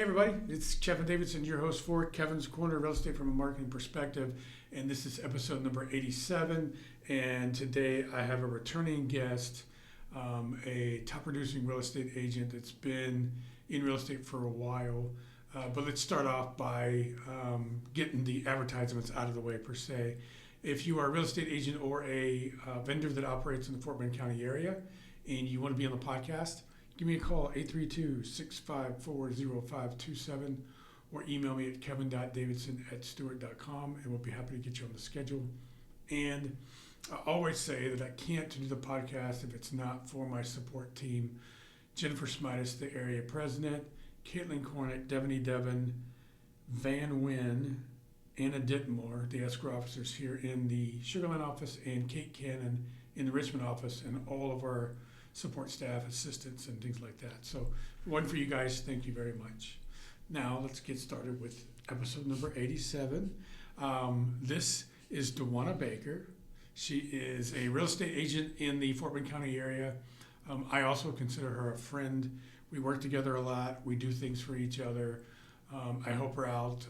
Hey everybody, it's Kevin Davidson, your host for Kevin's Corner, Real Estate from a Marketing Perspective, and this is episode number 87, and today I have a returning guest, a top producing real estate agent that's been in real estate for a while, but let's start off by getting the advertisements out of the way per se. If you are a real estate agent or a vendor that operates in the Fort Bend County area and you want to be on the podcast, give me a call, 832-654-0527, or email me at kevin.davidson@stewart.com, and we'll be happy to get you on the schedule. And I always say that I can't do the podcast if it's not for my support team, Jennifer Smitis, the area president, Caitlin Cornick, Devaney Devon, Van Wynn, Anna Ditmore, the escrow officers here in the Sugar Land office, and Kate Cannon in the Richmond office, and all of our support staff, assistants, and things like that. So one for you guys, thank you very much. Now let's get started with episode number 87. This is Dowanna Baker. She is a real estate agent in the Fort Bend County area. I also consider her a friend. We work together a lot. We do things for each other. I help her out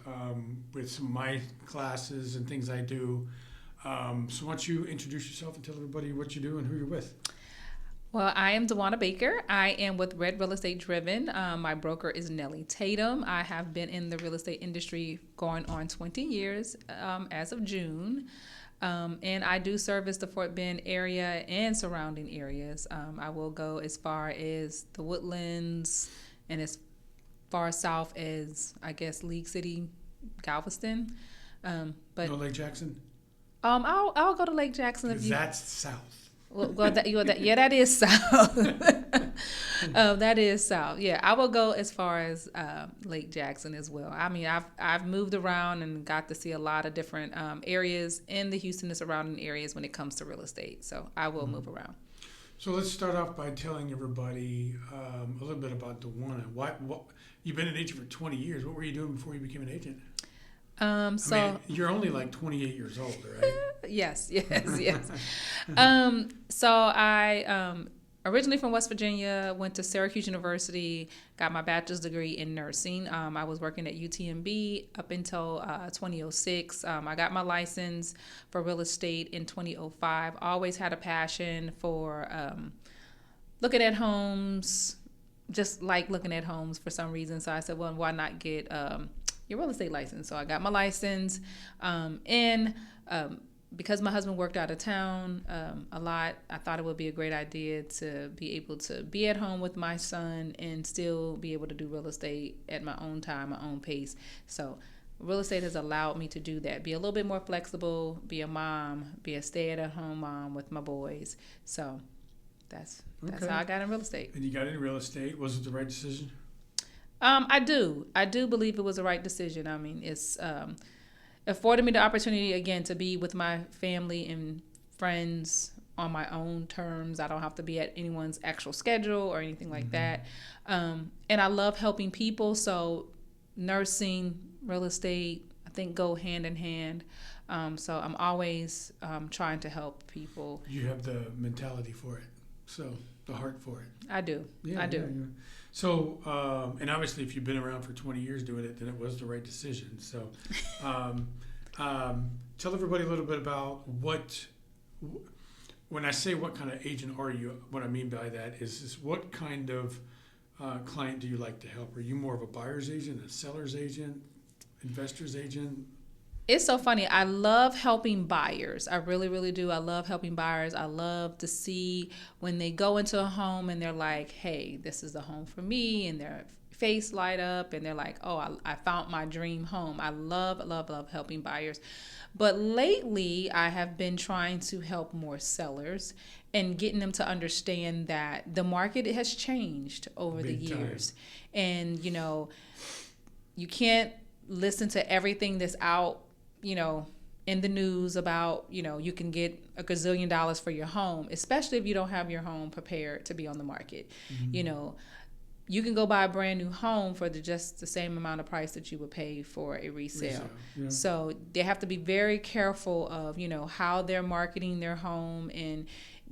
with some of my classes and things I do. So why don't you introduce yourself and tell everybody what you do and who you're with. Well, I am Dowanna Baker. I am with Red Real Estate Driven. My broker is Nellie Tatum. I have been in the real estate industry going on 20 years as of June. And I do service the Fort Bend area and surrounding areas. I will go as far as the Woodlands and as far south as, I guess, League City, Galveston. But No Lake Jackson? I'll go to Lake Jackson if you. That's south. Well, yeah, that is south. That is south. Yeah, I will go as far as Lake Jackson as well. I mean, I've moved around and got to see a lot of different areas in the Houston and surrounding areas when it comes to real estate. So I will move around. So let's start off by telling everybody a little bit about Dowanna. What you've been an agent for 20 years. What were you doing before you became an agent? I mean, you're only like 28 years old, right? Yes. So I originally from West Virginia, went to Syracuse University, got my bachelor's degree in nursing. I was working at UTMB up until 2006. I got my license for real estate in 2005. Always had a passion for looking at homes, just like looking at homes for some reason. So I said, well, why not get your real estate license? So I got my license, and because my husband worked out of town a lot, I thought it would be a great idea to be able to be at home with my son and still be able to do real estate at my own time, my own pace. So real estate has allowed me to do that, be a little bit more flexible, be a mom, be a stay-at-home mom with my boys. So that's how I got in real estate. And you got in real estate. Was it the right decision? I do believe it was the right decision. I mean, it's afforded me the opportunity again to be with my family and friends on my own terms. I don't have to be at anyone's actual schedule or anything like that. And I love helping people. So nursing, real estate, I think go hand in hand. So I'm always trying to help people. You have the mentality for it, so the heart for it. I do. Yeah. So, and obviously if you've been around for 20 years doing it, then it was the right decision. So tell everybody a little bit about when I say what kind of agent are you, what I mean by that is what kind of client do you like to help? Are you more of a buyer's agent, a seller's agent, investor's agent? It's so funny. I love helping buyers. I really, really do. I love helping buyers. I love to see when they go into a home and they're like, hey, this is the home for me. And their face light up and they're like, oh, I found my dream home. I love helping buyers. But lately, I have been trying to help more sellers and getting them to understand that the market has changed over the years. And, you can't listen to everything that's out, in the news about, you can get $1 gazillion for your home, especially if you don't have your home prepared to be on the market. You can go buy a brand new home for just the same amount of price that you would pay for a resale. Yeah. So they have to be very careful of, how they're marketing their home and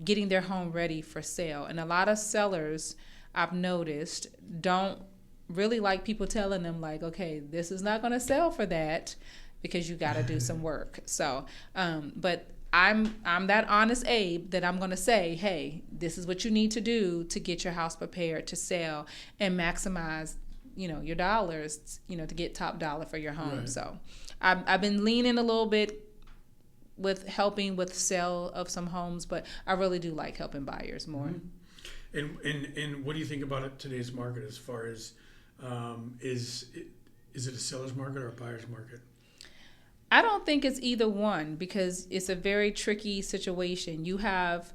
getting their home ready for sale. And a lot of sellers, I've noticed, don't really like people telling them like, okay, this is not going to sell for that because you got to do some work. So, but I'm that honest Abe that I'm going to say, hey, this is what you need to do to get your house prepared to sell and maximize, your dollars, to get top dollar for your home. Right. So I've been leaning a little bit with helping with sale of some homes, but I really do like helping buyers more. And what do you think about today's market as far as is it a seller's market or a buyer's market? I don't think it's either one because it's a very tricky situation. You have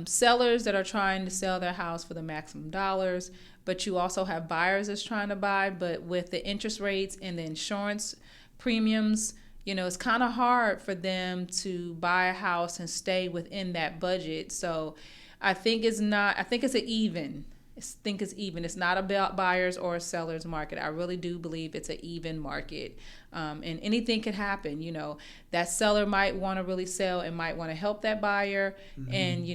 sellers that are trying to sell their house for the maximum dollars, but you also have buyers that's trying to buy, but with the interest rates and the insurance premiums, it's kind of hard for them to buy a house and stay within that budget. So I think it's an even. It's not about buyers or sellers market. I really do believe it's an even market. And anything could happen. That seller might want to really sell and might want to help that buyer and,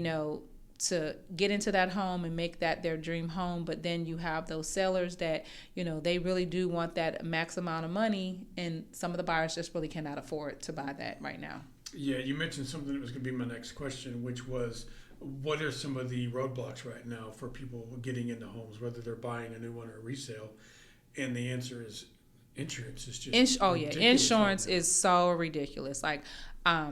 to get into that home and make that their dream home. But then you have those sellers that, they really do want that max amount of money. And some of the buyers just really cannot afford to buy that right now. Yeah, you mentioned something that was going to be my next question, which was, what are some of the roadblocks right now for people getting into homes, whether they're buying a new one or a resale? And the answer is insurance is just insurance is so ridiculous. Like,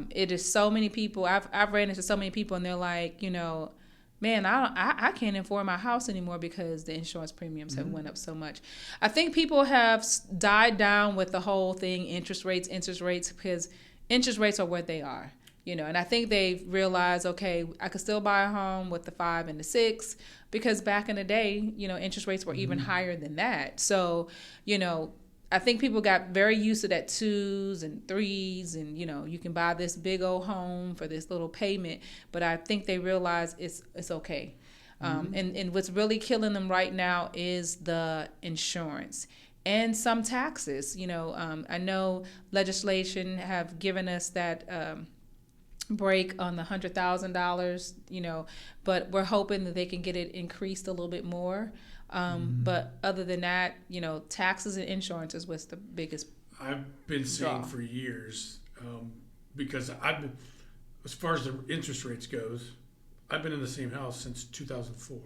it is so many people. I've ran into so many people, and they're like, man, I can't afford my house anymore because the insurance premiums have went up so much. I think people have died down with the whole thing, interest rates, because interest rates are what they are. And I think they've realized, okay, I could still buy a home with the 5 and the 6 because back in the day, interest rates were even higher than that. So, I think people got very used to that 2s and 3s and, you can buy this big old home for this little payment. But I think they realize it's okay. And what's really killing them right now is the insurance and some taxes. I know legislation have given us that break on the $100,000, but we're hoping that they can get it increased a little bit more. But other than that, taxes and insurance is what's the biggest I've been saying for years, because as far as the interest rates goes, I've been in the same house since 2004.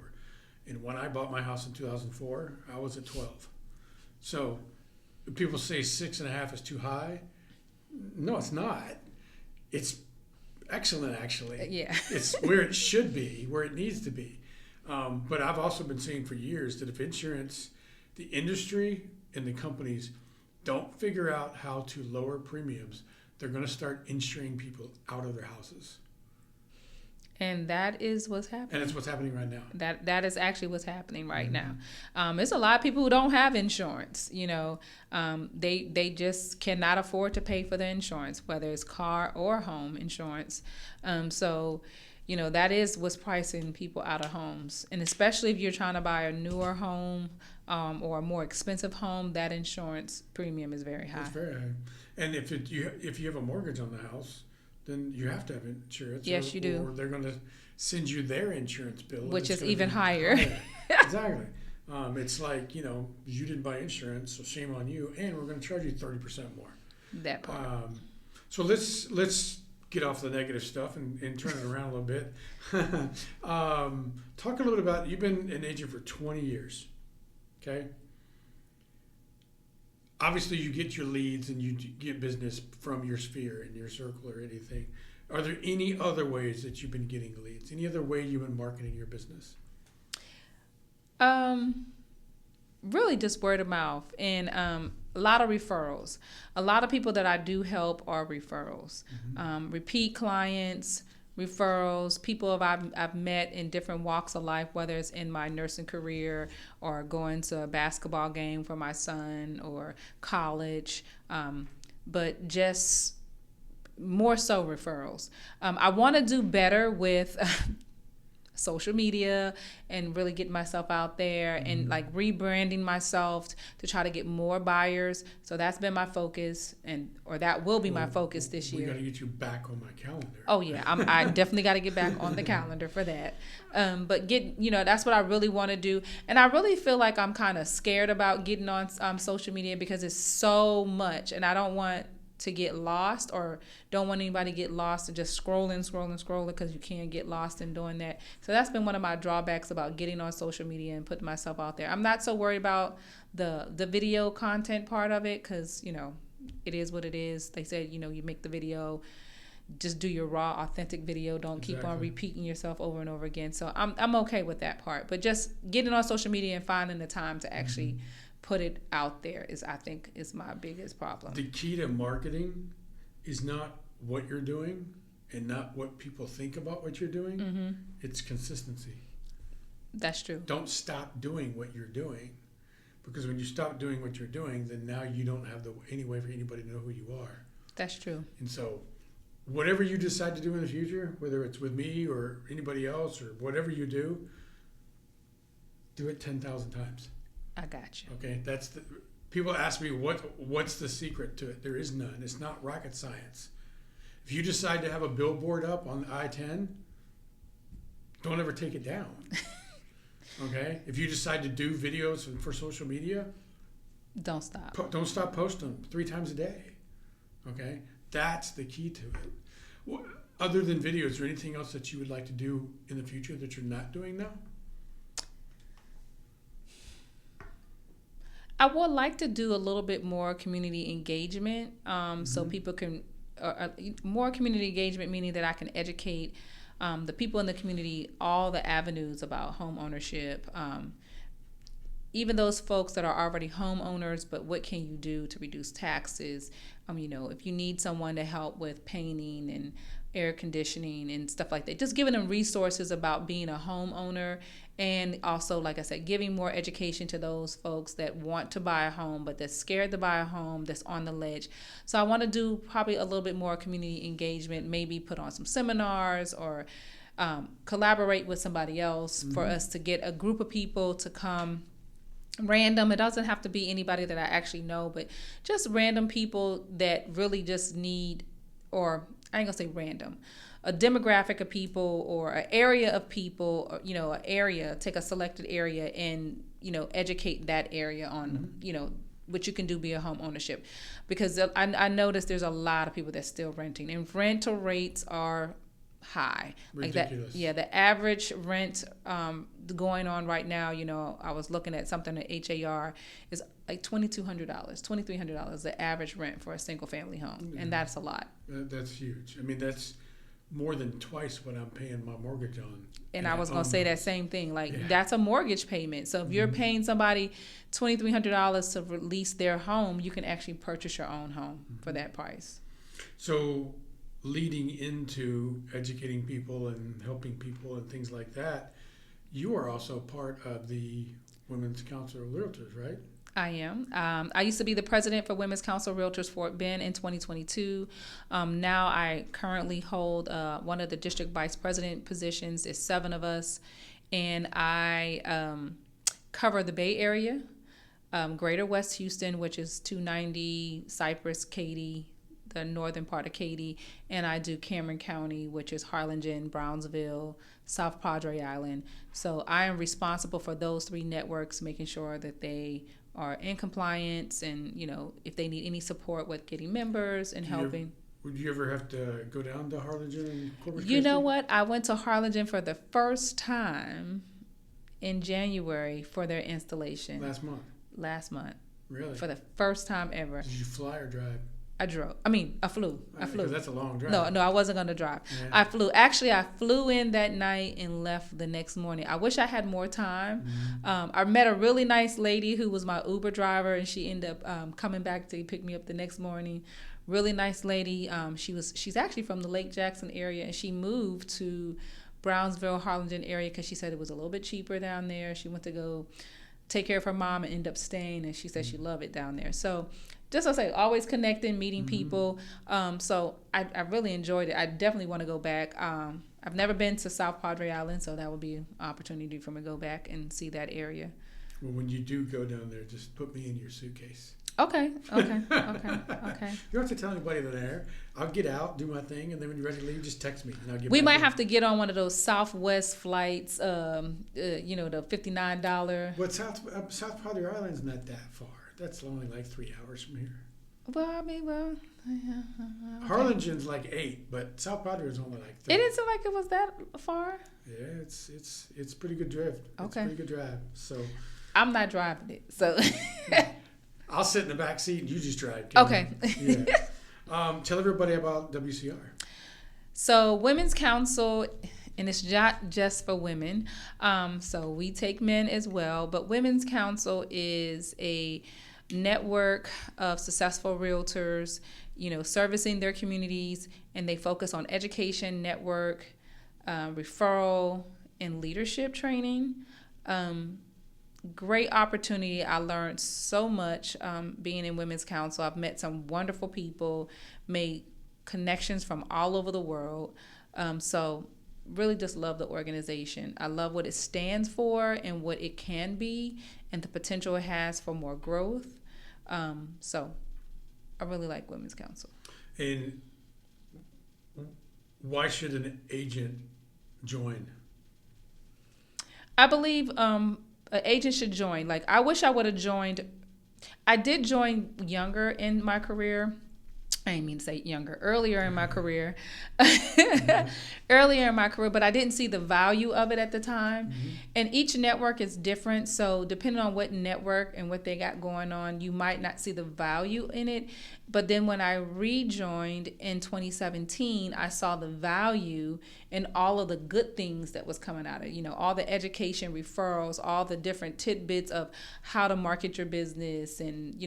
And when I bought my house in 2004, I was at 12. So people say 6.5 is too high. No, it's not. It's excellent, actually. Yeah. It's where it should be, where it needs to be. But I've also been saying for years that if insurance, the industry and the companies don't figure out how to lower premiums, they're going to start insuring people out of their houses. And that is what's happening. And it's what's happening right now. That is actually what's happening right now. There's a lot of people who don't have insurance. They just cannot afford to pay for the insurance, whether it's car or home insurance. So that is what's pricing people out of homes. And especially if you're trying to buy a newer home or a more expensive home, that insurance premium is very high. It's very high. And if you have a mortgage on the house, then you have to have insurance. Yes, you do. Or they're going to send you their insurance bill, which is even higher. Exactly. It's like, you didn't buy insurance, so shame on you, and we're going to charge you 30% more. That part. So let's get off the negative stuff and turn it around a little bit. Talk a little bit about, you've been an agent for 20 years, okay? Obviously, you get your leads and you get business from your sphere and your circle or anything. Are there any other ways that you've been getting leads? Any other way you've been marketing your business? Really just word of mouth and a lot of referrals. A lot of people that I do help are referrals. Repeat clients, referrals, people I've met in different walks of life, whether it's in my nursing career or going to a basketball game for my son or college, but just more so referrals. I want to do better with social media and really getting myself out there and like rebranding myself to try to get more buyers. So that's been my focus, or that will be my focus this year. We got to get you back on my calendar. Oh yeah, I definitely got to get back on the calendar for that. But that's what I really want to do, and I really feel like I'm kind of scared about getting on social media because it's so much, and I don't want to get lost, or don't want anybody to get lost and just scrolling because you can't get lost in doing that. So that's been one of my drawbacks about getting on social media and putting myself out there. I'm not so worried about the video content part of it because, it is what it is. They said, you make the video, just do your raw, authentic video. Don't keep on repeating yourself over and over again. So I'm okay with that part. But just getting on social media and finding the time to actually put it out there I think is my biggest problem. The key to marketing is not what you're doing and not what people think about what you're doing. It's consistency. That's true. Don't stop doing what you're doing, because when you stop doing what you're doing, then now you don't have any way for anybody to know who you are. That's true. And so whatever you decide to do in the future, whether it's with me or anybody else or whatever you do it 10,000 times. I got you. Okay, people ask me what's the secret to it. There is none. It's not rocket science. If you decide to have a billboard up on I-10, don't ever take it down. Okay, if you decide to do videos for social media, don't stop. Don't stop posting them 3 times a day. Okay, that's the key to it. Other than videos, is there anything else that you would like to do in the future that you're not doing now? I would like to do a little bit more community engagement, so people can, more community engagement, meaning that I can educate the people in the community all the avenues about home ownership, even those folks that are already homeowners, but what can you do to reduce taxes? If you need someone to help with painting and air conditioning and stuff like that, just giving them resources about being a homeowner. And also, like I said, giving more education to those folks that want to buy a home, but that's scared to buy a home, that's on the ledge. So I want to do probably a little bit more community engagement, maybe put on some seminars or collaborate with somebody else for us to get a group of people to come random. It doesn't have to be anybody that I actually know, but just random people that really just need, or I ain't gonna say random, a demographic of people or an area of people, or, an area, take a selected area and, educate that area on, what you can do via home ownership. Because I noticed there's a lot of people that's still renting, and rental rates are high. Ridiculous. The average rent going on right now, I was looking at something at HAR, is like $2,200, $2,300, the average rent for a single family home. And that's a lot. That's huge. I mean, that's more than twice what I'm paying my mortgage on. And I was going to say that same thing. That's a mortgage payment. So if you're paying somebody $2,300 to release their home, you can actually purchase your own home for that price. So leading into educating people and helping people and things like that, you are also part of the Women's Council of Realtors, right? I am. I used to be the president for Women's Council Realtors Fort Bend in 2022. Now I currently hold one of the district vice president positions. There's 7 of us, and I cover the Bay Area, Greater West Houston, which is 290, Cypress, Katy, the northern part of Katy, and I do Cameron County, which is Harlingen, Brownsville, South Padre Island. So I am responsible for those 3 networks, making sure that they are in compliance, and if they need any support with getting members and helping. Would you ever have to go down to Harlingen and Corpus Christi? You know what? I went to Harlingen for the first time in January for their installation. Last month. Really? For the first time ever. Did you fly or drive? I flew. I flew. Because that's a long drive. No, I wasn't going to drive. Yeah. I flew. Actually, I flew in that night and left the next morning. I wish I had more time. I met a really nice lady who was my Uber driver, and she ended up coming back to pick me up the next morning. Really nice lady. She's actually from the Lake Jackson area, and she moved to Brownsville, Harlingen area because she said it was a little bit cheaper down there. She went to go take care of her mom and end up staying, and she said she loved it down there. So just to say, always connecting, meeting people. So I really enjoyed it. I definitely want to go back. I've never been to South Padre Island, so that would be an opportunity for me to go back and see that area. Well, when you do go down there, just put me in your suitcase. Okay. You don't have to tell anybody they're there. I'll get out, do my thing, and then when you're ready to leave, just text me, and I'll get. We back might in. have to get on one of those Southwest flights. The $59. But South Padre Island's not that far. That's only like 3 hours from here. Well. Yeah, okay. Harlingen's like 8, but South Padre is only like 3. It didn't seem like it was that far. Yeah, it's pretty good drive. Okay. It's pretty good drive. So I'm not driving it, so. I'll sit in the back seat and you just drive. Okay. Yeah. Tell everybody about WCR. So Women's Council, and it's not just for women. So we take men as well. But Women's Council is a network of successful realtors, servicing their communities, and they focus on education, network, referral, and leadership training. Great opportunity. I learned so much being in Women's Council. I've met some wonderful people, made connections from all over the world. So really just love the organization. I love what it stands for and what it can be and the potential it has for more growth. So I really like Women's Council. And why should an agent join? I believe an agent should join. Like, I wish I would have joined. I did join younger in my career. I didn't mean to say younger, earlier in my career. Earlier in my career, but I didn't see the value of it at the time. Mm-hmm. And each network is different. So depending on what network and what they got going on, you might not see the value in it. But then when I rejoined in 2017, I saw the value in all of the good things that was coming out of it. All the education referrals, all the different tidbits of how to market your business, and,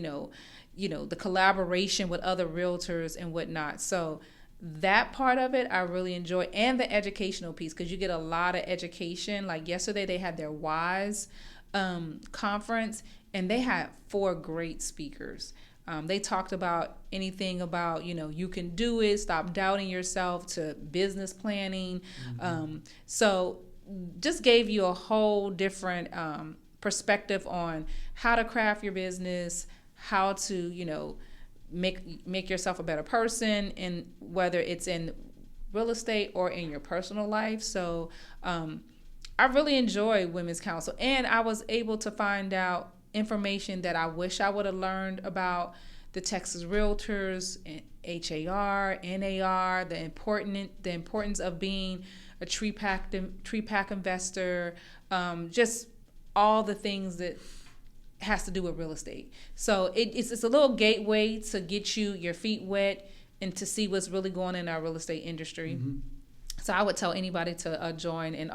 the collaboration with other realtors and whatnot. So that part of it I really enjoy, and the educational piece, because you get a lot of education. Like yesterday they had their WISE conference, and they had 4 great speakers. They talked about anything about, you can do it, stop doubting yourself, to business planning. Mm-hmm. So just gave you a whole different perspective on how to craft your business, how to, make yourself a better person, and whether it's in real estate or in your personal life. So I really enjoy Women's Council, and I was able to find out information that I wish I would have learned about the Texas Realtors, HAR, NAR, the importance of being a tree pack investor, just all the things that has to do with real estate. So it's a little gateway to get your feet wet and to see what's really going on in our real estate industry. Mm-hmm. So I would tell anybody to join. And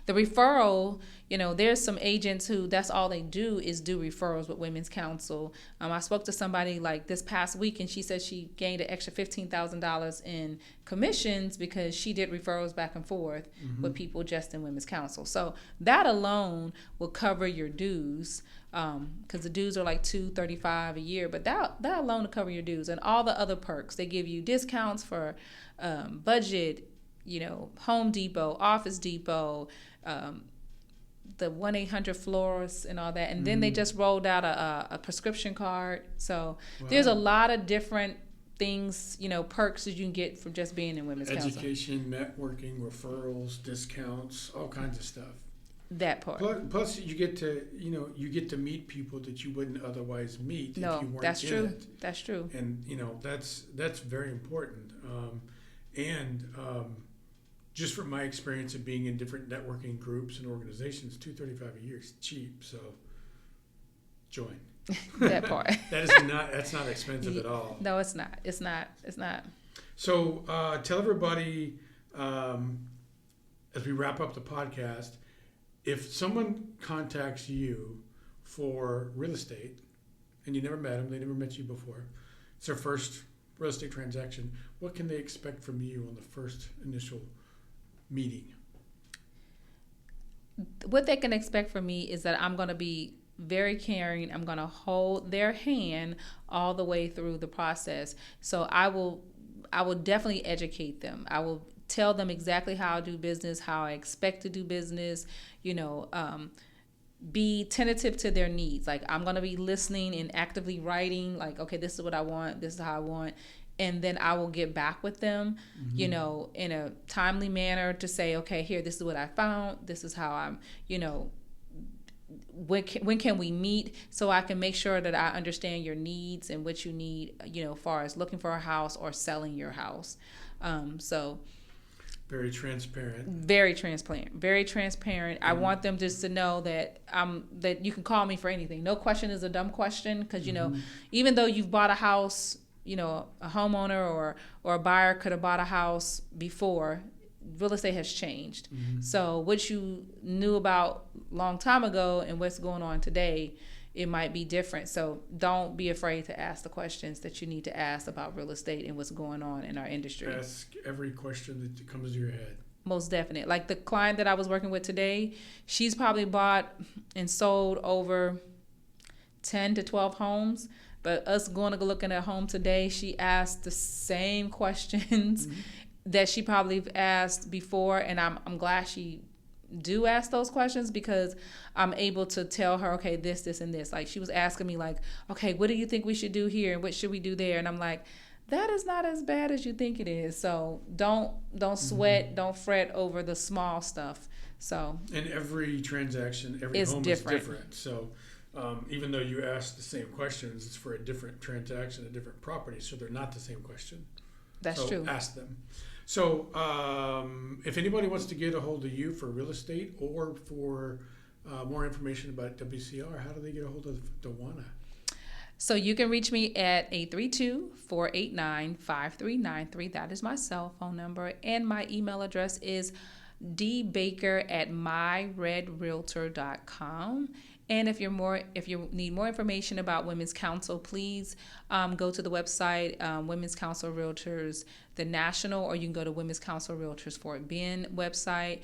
the referral, there's some agents who that's all they do is do referrals with Women's Council. I spoke to somebody like this past week, and she said she gained an extra $15,000 in commissions because she did referrals back and forth mm-hmm. with people just in Women's Council. So that alone will cover your dues, because the dues are like $235 a year, but that alone will cover your dues and all the other perks. They give you discounts for budget, Home Depot, Office Depot, the 1-800-FLORIST and all that. And then they just rolled out a prescription card. So there's a lot of different things, perks that you can get from just being in Women's Council. Education, networking, referrals, discounts, all kinds of stuff. That part. Plus you get to meet people that you wouldn't otherwise meet if you weren't that's in true. it. That's true. And, that's very important. Just from my experience of being in different networking groups and organizations, $235 a year is cheap. So join. That part. That's not expensive at all. No, it's not. It's not. So tell everybody, as we wrap up the podcast, if someone contacts you for real estate and you never met them, they never met you before, it's their first real estate transaction, what can they expect from you on the first initial meeting? What they can expect from me is that I'm going to be very caring. I'm going to hold their hand all the way through the process. So I will definitely educate them. I will tell them exactly how I do business, how I expect to do business, you know, be tentative to their needs. Like, I'm going to be listening and actively writing, like, okay, this is what I want, this is how I want. And then I will get back with them, you know, in a timely manner to say, okay, here, this is what I found. This is how I'm, you know, when can we meet, so I can make sure that I understand your needs and what you need, you know, as far as looking for a house or selling your house. So very transparent. Very transparent. Very transparent. I want them just to know that that you can call me for anything. No question is a dumb question, because, you know, even though you've bought a house, you know, a homeowner or a buyer could have bought a house before. Real estate has changed. So what you knew about long time ago and what's going on today, it might be different. So don't be afraid to ask the questions that you need to ask about real estate and what's going on in our industry. Ask every question that comes to your head. Most definite. Like the client that I was working with today, she's probably bought and sold over 10 to 12 homes. But us going to go looking at a home today, she asked the same questions that she probably asked before. And I'm glad she do ask those questions, because I'm able to tell her, okay, this, and this. Like, she was asking me, like, okay, what do you think we should do here? And what should we do there? And I'm like, that is not as bad as you think it is. So don't sweat, don't fret over the small stuff. So, and every transaction, every home is different. So even though you ask the same questions, it's for a different transaction, a different property. So they're not the same question. That's true. Ask them. So if anybody wants to get a hold of you for real estate or for more information about WCR, how do they get a hold of Dowanna? So you can reach me at 832-489-5393. That is my cell phone number. And my email address is dbaker@myredrealtor.com. And if you need more information about Women's Council, please go to the website, Women's Council Realtors, the national, or you can go to Women's Council Realtors Fort Bend website.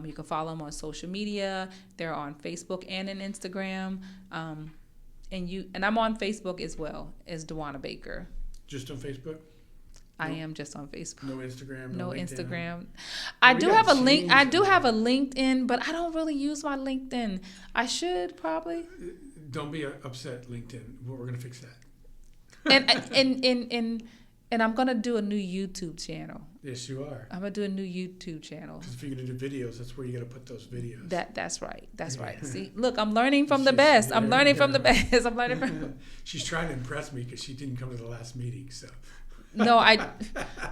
You can follow them on social media. They're on Facebook and on Instagram. And I'm on Facebook as well as Dowanna Baker. Just on Facebook? I am just on Facebook. No Instagram. No LinkedIn. Instagram. I do have a link. I do have a LinkedIn, but I don't really use my LinkedIn. I should probably. Don't be upset, LinkedIn. We're gonna fix that. And I'm gonna do a new YouTube channel. Yes, you are. I'm gonna do a new YouTube channel. Because if you're gonna do videos, that's where you gotta put those videos. That's right. That's right. See, look, I'm learning from the best. I'm learning from the best. I'm learning from. She's trying to impress me because she didn't come to the last meeting, so. No,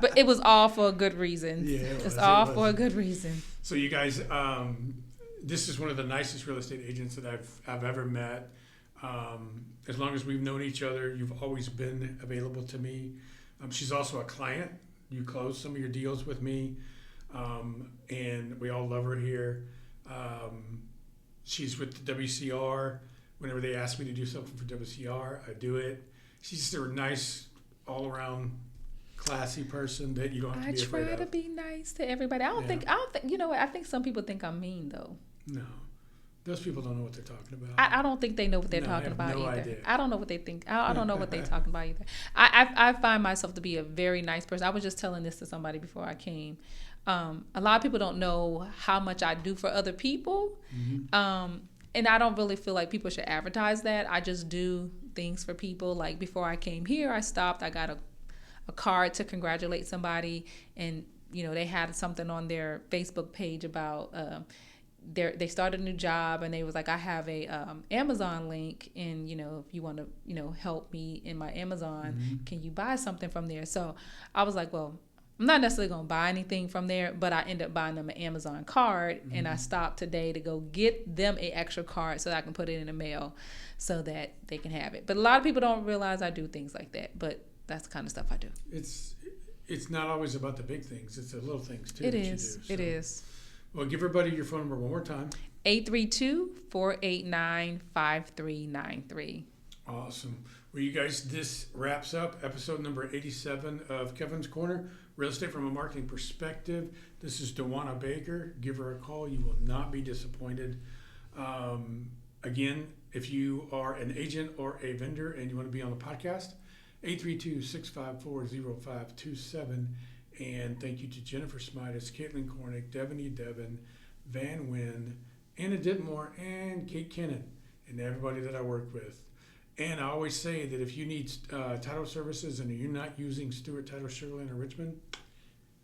but it was all for a good reason. Yeah, it's all for a good reason. So you guys, this is one of the nicest real estate agents that I've ever met. As long as we've known each other, you've always been available to me. She's also a client. You closed some of your deals with me, and we all love her here. She's with the WCR. Whenever they ask me to do something for WCR, I do it. She's just a nice, all-around, classy person that you don't have to be afraid of. I try to be nice to everybody. I don't think. You know what? I think some people think I'm mean though. No, those people don't know what they're talking about. I don't think they know what they're talking about either. Idea. I don't know what they think. I don't know what they're talking about either. I find myself to be a very nice person. I was just telling this to somebody before I came. A lot of people don't know how much I do for other people. And I don't really feel like people should advertise that. I just do things for people. Like before I came here, I stopped. I got a card to congratulate somebody, and they had something on their Facebook page about they started a new job, and they was like, I have a Amazon link, and if you want to help me in my Amazon, can you buy something from there? So I was like, well, I'm not necessarily going to buy anything from there, but I end up buying them an Amazon card, and I stopped today to go get them an extra card so that I can put it in the mail so that they can have it. But a lot of people don't realize I do things like that, but that's the kind of stuff I do. It's not always about the big things. It's the little things, too, It that is. you do. So, it is. Well, give everybody your phone number one more time. 832-489-5393. Awesome. Well, you guys, this wraps up episode number 87 of Kevin's Corner, Real Estate from a Marketing Perspective. This is Dowanna Baker. Give her a call. You will not be disappointed. Again, if you are an agent or a vendor and you want to be on the podcast, 832-654-0527. And thank you to Jennifer Smidas, Caitlin Cornick, Devin E. Devin, Van Wynn, Anna Ditmore, and Kate Kennan, and everybody that I work with. And I always say that if you need title services and you're not using Stewart Title Sugar Land or Richmond,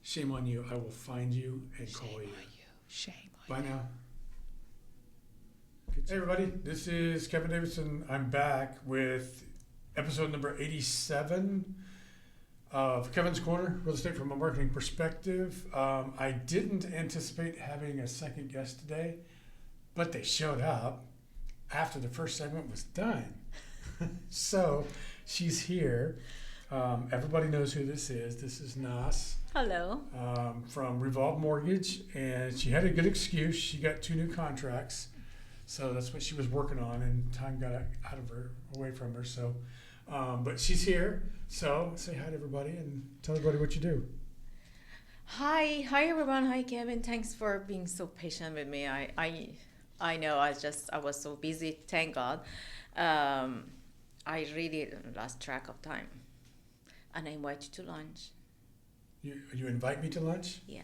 shame on you. I will find you and call you. Shame Bye now. Hey everybody, this is Kevin Davidson. I'm back with episode number 87 of Kevin's Corner, Real Estate from a Marketing Perspective. I didn't anticipate having a second guest today, but they showed up after the first segment was done. So she's here. Everybody knows who this is. This is Nas. Hello. From Revolve Mortgage, and she had a good excuse. She got 2 new contracts, so that's what she was working on, and time got out of her, away from her. So, but she's here. So say hi to everybody and tell everybody what you do. Hi everyone. Hi Kevin. Thanks for being so patient with me. I know I was so busy. Thank God. I really lost track of time, and I invite you to lunch. You invite me to lunch? Yeah.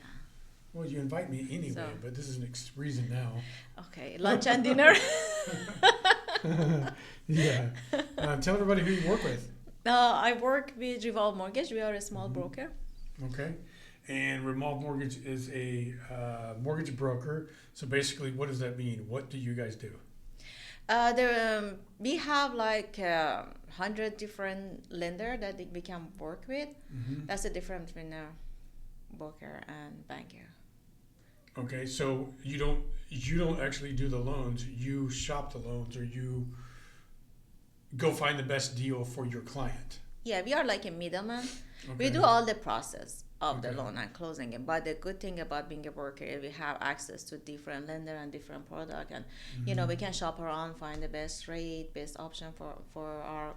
Well, you invite me anyway, but this is an reason now. Okay, lunch and dinner. Yeah. Tell everybody who you work with. I work with Revolve Mortgage. We are a small broker. Okay. And Revolve Mortgage is a mortgage broker. So basically, what does that mean? What do you guys do? We have like 100 different lender that we can work with. Mm-hmm. That's the difference between a broker and banker. Okay, so you don't actually do the loans. You shop the loans, or you go find the best deal for your client. Yeah, we are like a middleman. Okay. We do all the process of the Okay. loan and closing it. But the good thing about being a broker is we have access to different lender and different product, and we can shop around, find the best rate, best option for our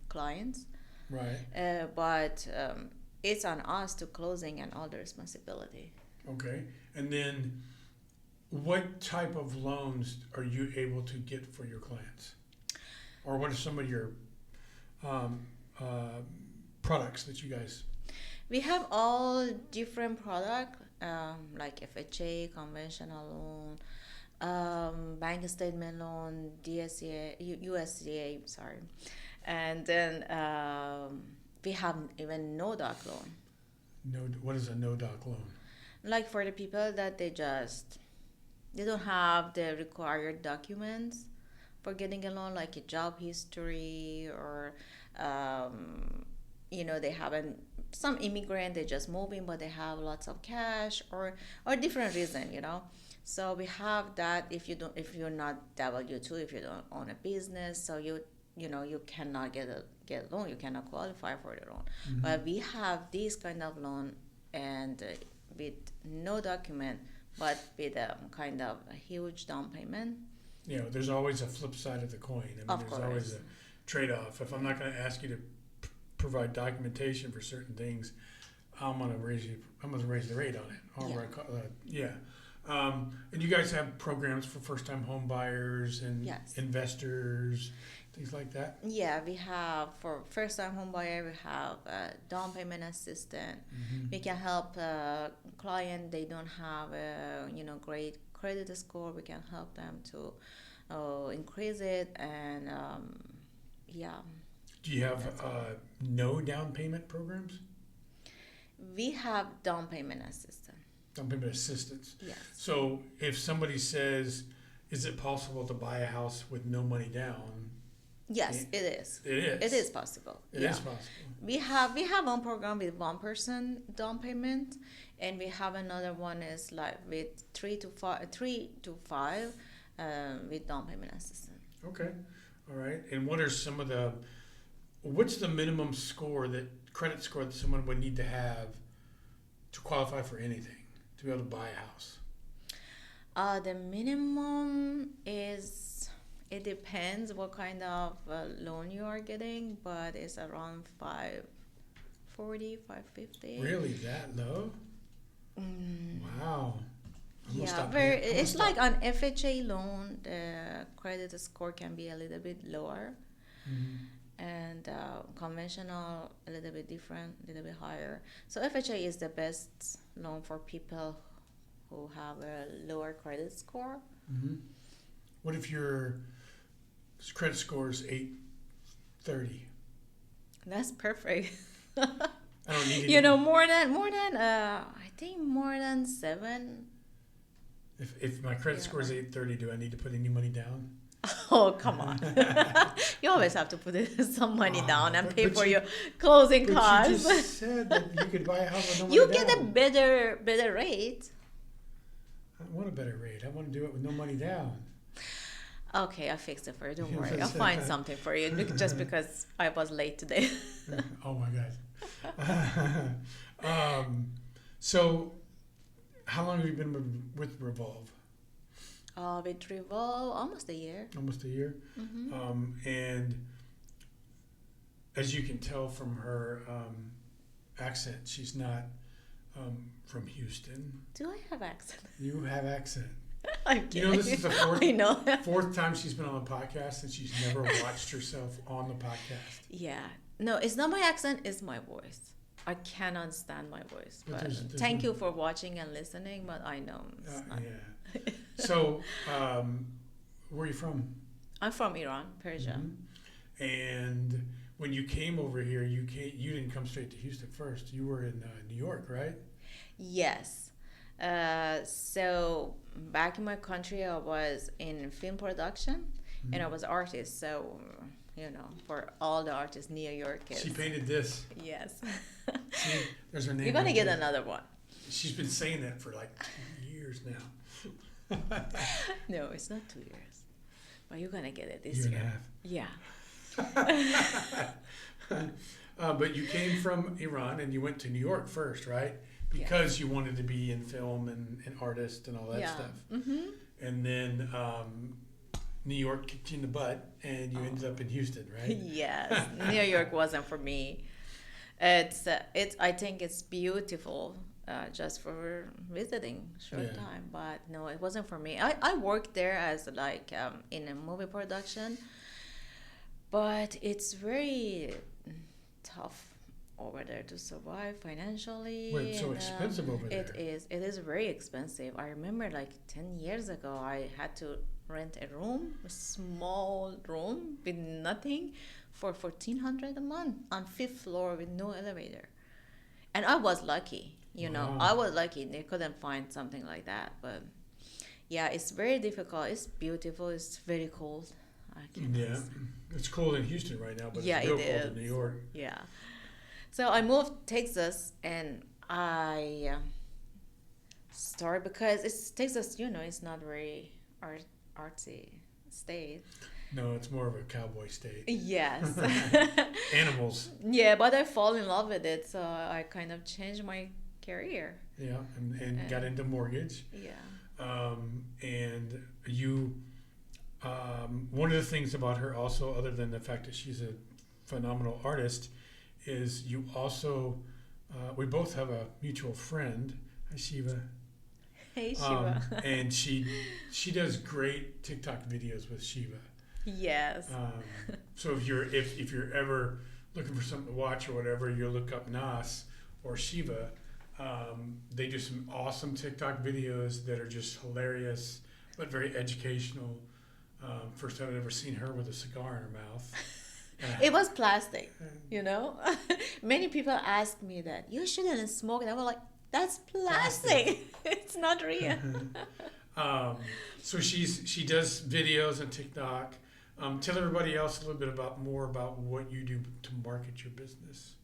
clients. Right. But it's on us to closing and all the responsibility. Okay. And then, what type of loans are you able to get for your clients, or what are some of your products that you guys? We have all different product, like FHA, conventional loan, bank statement loan, DSCA, USDA, sorry. And then we have even no doc loan. No. What is a no doc loan? Like for the people that they don't have the required documents for getting a loan, like a job history, or they haven't, some immigrant, they just moving but they have lots of cash, or different reason. So we have that. If you're not W-2, if you don't own a business, so you cannot get a loan, you cannot qualify for the loan. Mm-hmm. But we have this kind of loan, and with no document, but with a kind of a huge down payment. There's always a flip side of the coin. I mean, Of there's course. always a trade-off. If I'm not going to ask you to provide documentation for certain things, I'm going to raise the rate on it. Yeah. And you guys have programs for first-time home buyers and Yes. investors, things like that. Yeah, we have, for first-time home buyer, we have a down payment assistant. Mm-hmm. We can help client, they don't have a great credit score. We can help them to increase it, and Do you have no down payment programs? we have down payment assistant. Down payment assistance. Yes. So if somebody says, is it possible to buy a house with no money down? Yes, it is. It is. It is possible. It is possible. We have one program with 1% down payment, and we have another one is like with 3 to 5 with down payment assistance. Okay. All right. And what's the minimum credit score that someone would need to have to qualify for anything, to be able to buy a house? The minimum is, it depends what kind of loan you are getting, but it's around 540, 550. Really, that low? Wow. It's like on FHA loan, the credit score can be a little bit lower. Mm-hmm. and conventional a little bit different, a little bit higher. So FHA is the best loan for people who have a lower credit score. Mm-hmm. What if your credit score is 830? That's perfect. I don't need You any. know, more than I think more than 7. If my credit Yeah. score is 830, do I need to put any money down? Oh, come on. You always have to put some money Ah, down and but- pay but for you- your closing But costs. you just said that you could buy a house with no money You down. get a better rate. I want a better rate. I want to do it with no money down. Okay, I'll fix it for you. Don't Yeah, worry. I'll that's- find something for you just because I was late today. Oh my God. So, how long have you been with Revolve? With Revolve, almost a year. Almost a year. Mm-hmm. And as you can tell from her accent, she's not from Houston. Do I have accent? You have accent. I'm You kidding. know, this is the I know. fourth time she's been on the podcast, and she's never watched herself on the podcast. Yeah. No, it's not my accent, it's my voice. I cannot stand my voice. But But there's thank no- you for watching and listening, but I know it's not. Yeah. So, where are you from? I'm from Iran, Persia. Mhm. And when you came over here, you didn't come straight to Houston first. You were in New York, right? Yes. So back in my country, I was in film production and I was artist. So, you know, for all the artists, New York is. She painted this. Yes. See, there's her name. You're going to right get there. another one. She's been saying that for like 2 years now. No, it's not 2 years. But you're going to get it this Year and a year. half. Yeah. But you came from Iran and you went to New York first, right? Because you wanted to be in film and an artist and all that Yeah. stuff. Mm-hmm. And then New York kicked you in the butt and you ended up in Houston, right? Yes, New York wasn't for me. It's I think it's beautiful just for visiting short Yeah. time, but no, it wasn't for me. I worked there as like in a movie production, but it's very tough over there to survive financially. Well, it's so and, expensive over there. It is very expensive. I remember like 10 years ago I had to rent a room, a small room with nothing for $1,400 a month on 5th floor with no elevator. And I was lucky, you know. Wow. I was lucky. They couldn't find something like that, but yeah, it's very difficult. It's beautiful. It's very cold. I can't Yeah. It's cold in Houston right now, but Yeah, it's real it cold in is. New York. Yeah. So I moved to Texas and I started because it's Texas, you know, it's not very artsy state. No, it's more of a cowboy state. Yes. Animals. Yeah, but I fall in love with it, so I kind of changed my career. Yeah, and got into mortgage. Yeah. And you, one of the things about her also, other than the fact that she's a phenomenal artist, is you also, we both have a mutual friend, hi Shiva. Hey, Shiva. And she does great TikTok videos with Shiva. Yes. So if you're ever looking for something to watch or whatever, you look up Nas or Shiva. They do some awesome TikTok videos that are just hilarious, but very educational. First time I've ever seen her with a cigar in her mouth. It was plastic, you know. Many people ask me that you shouldn't smoke, and I was like, "That's plastic. It's not real." So she does videos on TikTok. Tell everybody else a little bit more about what you do to market your business,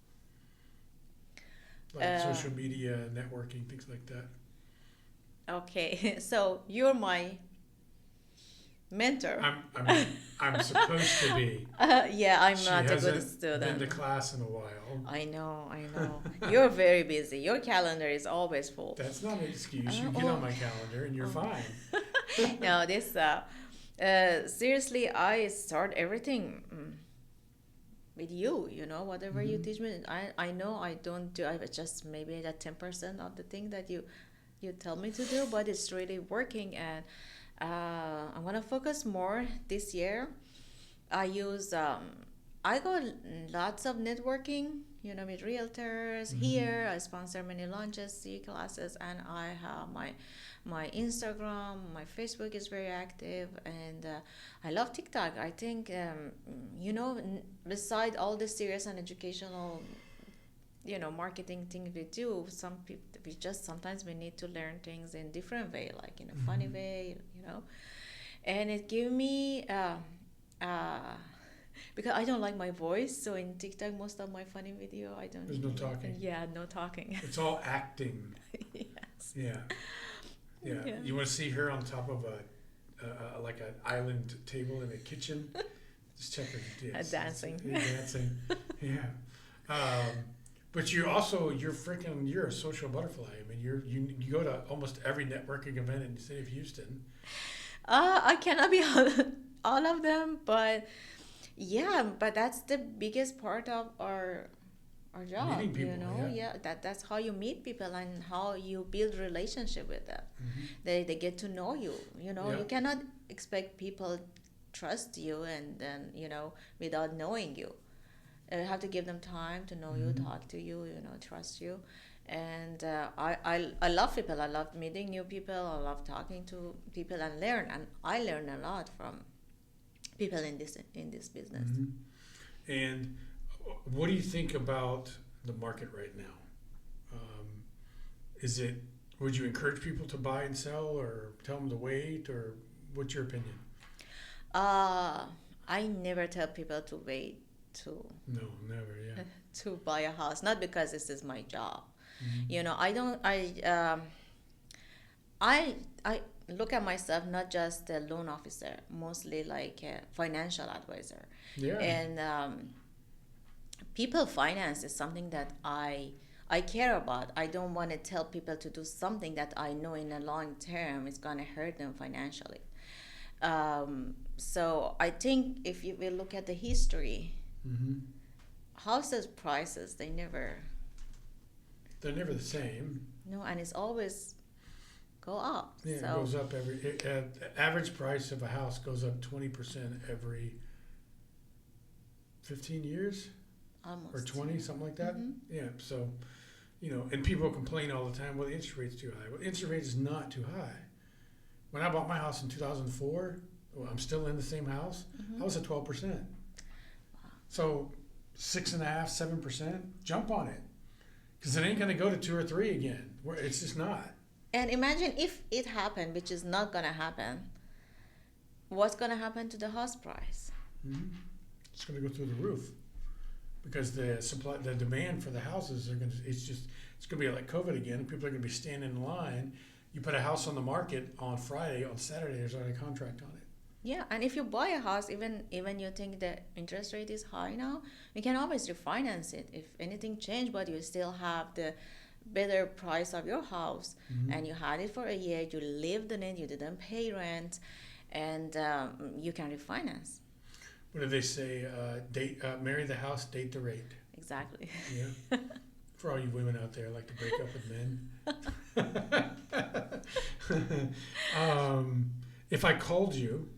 like social media, networking, things like that. Okay, so you're my mentor. I'm supposed to be. Yeah, I'm She not a good hasn't student. been to class in a while. I know. You're very busy. Your calendar is always full. That's not an excuse. You get on my calendar and you're fine. No, this seriously, I start everything with you. You know, whatever you teach me, I know I don't do. I just maybe that 10% of the thing that you tell me to do, but it's really working, and I'm gonna focus more this year. I use I got lots of networking, with realtors here. I sponsor many launches, C classes, and I have my Instagram, my Facebook is very active, and I love TikTok. I think beside all the serious and educational, marketing things we do, some people we just sometimes we need to learn things in different way, like in a funny way, and it give me. Uh, because I don't like my voice, so in TikTok, most of my funny video, I don't. There's no talking. Yeah, no talking. It's all acting. Yes. Yeah. Yeah. You want to see her on top of a like an island table in a kitchen? Just check her dance. Dancing. Dancing. Yeah. But you're a social butterfly. I mean, you go to almost every networking event in the city of Houston. I cannot be all of them, but yeah, but that's the biggest part of our job. Meeting people, yeah. That's how you meet people and how you build relationship with them. They get to know you. You cannot expect people trust you and then without knowing you. You have to give them time to know you, talk to you, trust you. And I love people. I love meeting new people. I love talking to people and learn. And I learn a lot from people in this business. And what do you think about the market right now? Would you encourage people to buy and sell, or tell them to wait, or what's your opinion? I never tell people to wait No, never. Yeah. to buy a house, not because this is my job. I look at myself not just a loan officer, mostly like a financial advisor. Yeah. And people finance is something that I care about. I don't want to tell people to do something that I know in the long term is going to hurt them financially. So I think if you will look at the history, houses prices, they're never the same. No, and it's always go up. Yeah, it goes up average price of a house goes up 20% every 15 years. Almost. Or 20, something like that. Yeah, so, and people complain all the time, well, the interest rate's too high. Well, the interest rate is not too high. When I bought my house in 2004, I'm still in the same house, I was at 12%. Wow. So 6.5%, 7%, jump on it. Because it ain't going to go to 2 or 3 again. It's just not. And imagine if it happened, which is not going to happen, what's going to happen to the house price? It's going to go through the roof. Because the demand for the houses it's going to be like COVID again. People are going to be standing in line. You put a house on the market on Friday, on Saturday, there's already a contract on it. Yeah, and if you buy a house, even you think the interest rate is high now, you can always refinance it. If anything changed, but you still have the better price of your house, and you had it for a year, you lived in it, you didn't pay rent, and you can refinance. What do they say? Marry the house, date the rate. Exactly. Yeah. For all you women out there like to break up with men. If I called you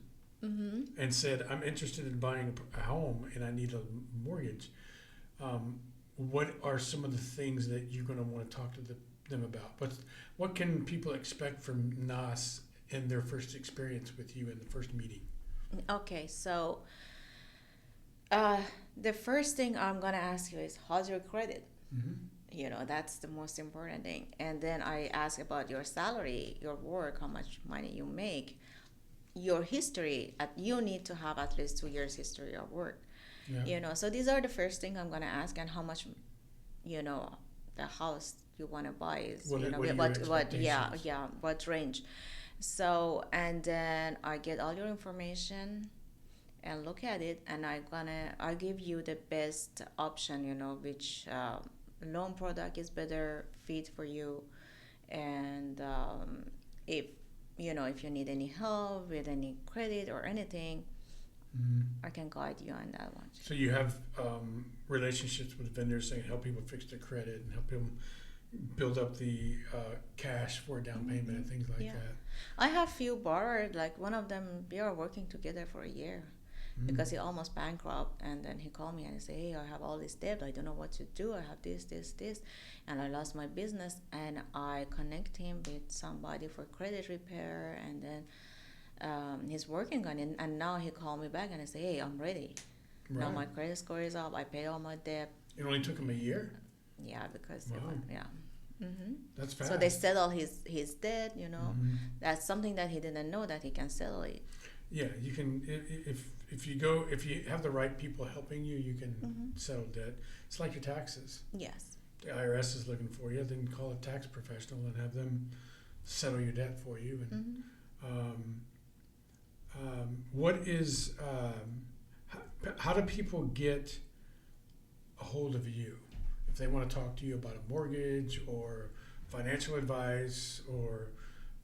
and said, I'm interested in buying a home and I need a mortgage, what are some of the things that you're going to want to talk to them about? What can people expect from Nas in their first experience with you in the first meeting? Okay, so the first thing I'm going to ask you is, how's your credit? That's the most important thing. And then I ask about your salary, your work, how much money you make, your history. You need to have at least 2 years history of work. Yeah. So these are the first thing I'm going to ask, and how much, the house you want to buy is, what range. So, and then I get all your information and look at it, and I'll give you the best option, which loan product is better fit for you. And if you need any help with any credit or anything, I can guide you on that one. So you have relationships with vendors that help people fix their credit and help them build up the cash for a down payment and things like that. I have few borrowers, like one of them, we are working together for a year. because he almost bankrupt. And then he called me and he said, hey, I have all this debt. I don't know what to do. I have this. And I lost my business. And I connect him with somebody for credit repair. And then he's working on it. And now he called me back and I say, hey, I'm ready. Right. Now my credit score is up. I paid all my debt. It only took him a year? Yeah, because Wow. That's fast. so they settle his debt. Mhm. That's something that he didn't know, that he can settle it. Yeah, you can, if you have the right people helping you, you can settle debt. It's like your taxes. Yes. The IRS is looking for you, then call a tax professional and have them settle your debt for you. And what is how do people get a hold of you if they want to talk to you about a mortgage or financial advice, or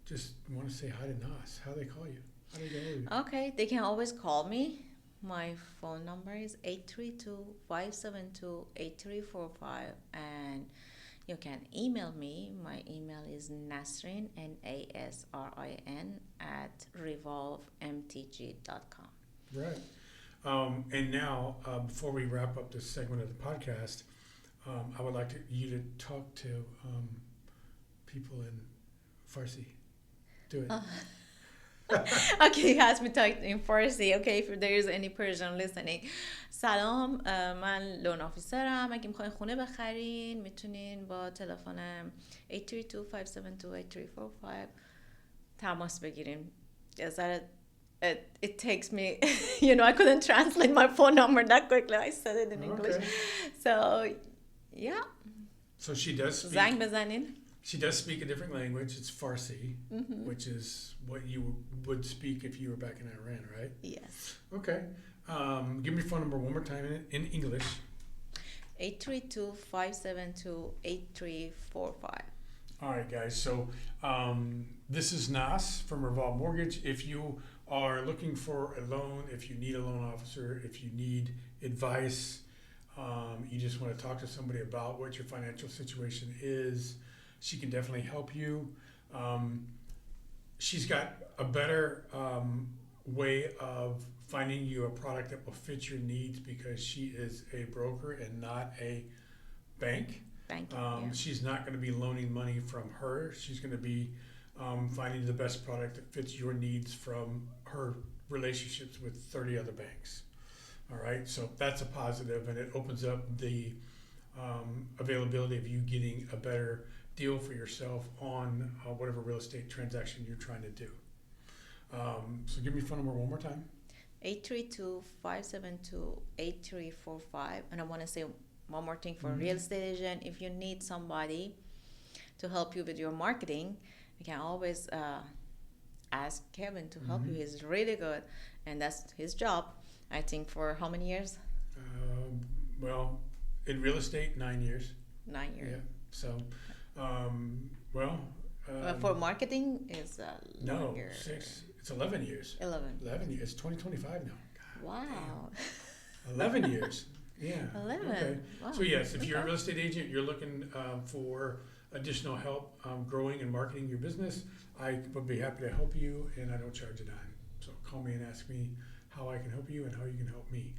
just want to say hi to Nas? How do they call you? How do they get hold of you? Okay, they can always call me. My phone number is 832-572-8345, and you can email me. My email is Nasrin, Nasrin, at revolvemtg.com. Right. And now, before we wrap up this segment of the podcast, I would like you to talk to people in Farsi. Do it. Okay, you asked me to talk in Farsi. Okay, if there is any Persian listening. سلام، من لون آفیسرم. اگه میخواین خونه بخرین میتونین با تلفن 832-572-8345 تماس بگیرین. It takes me, I couldn't translate my phone number that quickly. I said it in English. Okay. So, yeah. So she does speak. زنگ بزنین. She does speak a different language. It's Farsi, which is what you would speak if you were back in Iran, right? Yes. Okay. Give me your phone number one more time in English. 832-572-8345. All right, guys. So this is Nas from Revolve Mortgage. If you are looking for a loan, if you need a loan officer, if you need advice, you just want to talk to somebody about what your financial situation is, she can definitely help you. She's got a better way of finding you a product that will fit your needs because she is a broker and not a bank. She's not going to be loaning money from her. She's going to be finding the best product that fits your needs from her relationships with 30 other banks. All right, so that's a positive, and it opens up the availability of you getting a better deal for yourself on whatever real estate transaction you're trying to do. So give me your phone number one more time. 832-572-8345. And I want to say one more thing for real estate agent. If you need somebody to help you with your marketing, you can always ask Kevin to help you. He's really good, and that's his job. I think for how many years? Well, in real estate, 9 years. 9 years. Yeah. So, for marketing is longer. 6. It's 11 years. 11. 11 years. It's 2025 now. God, Wow. damn. 11 years. Yeah. 11. Okay. Wow. So yes, if you're a real estate agent, you're looking for additional help growing and marketing your business, I would be happy to help you, and I don't charge a dime. So call me and ask me how I can help you and how you can help me.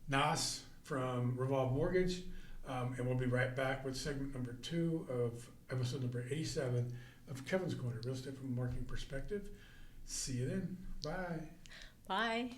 Nas from Revolve Mortgage, and we'll be right back with segment number 2 of episode number 87 of Kevin's Corner, Real Estate from a Marketing Perspective. See you then. Bye. Bye.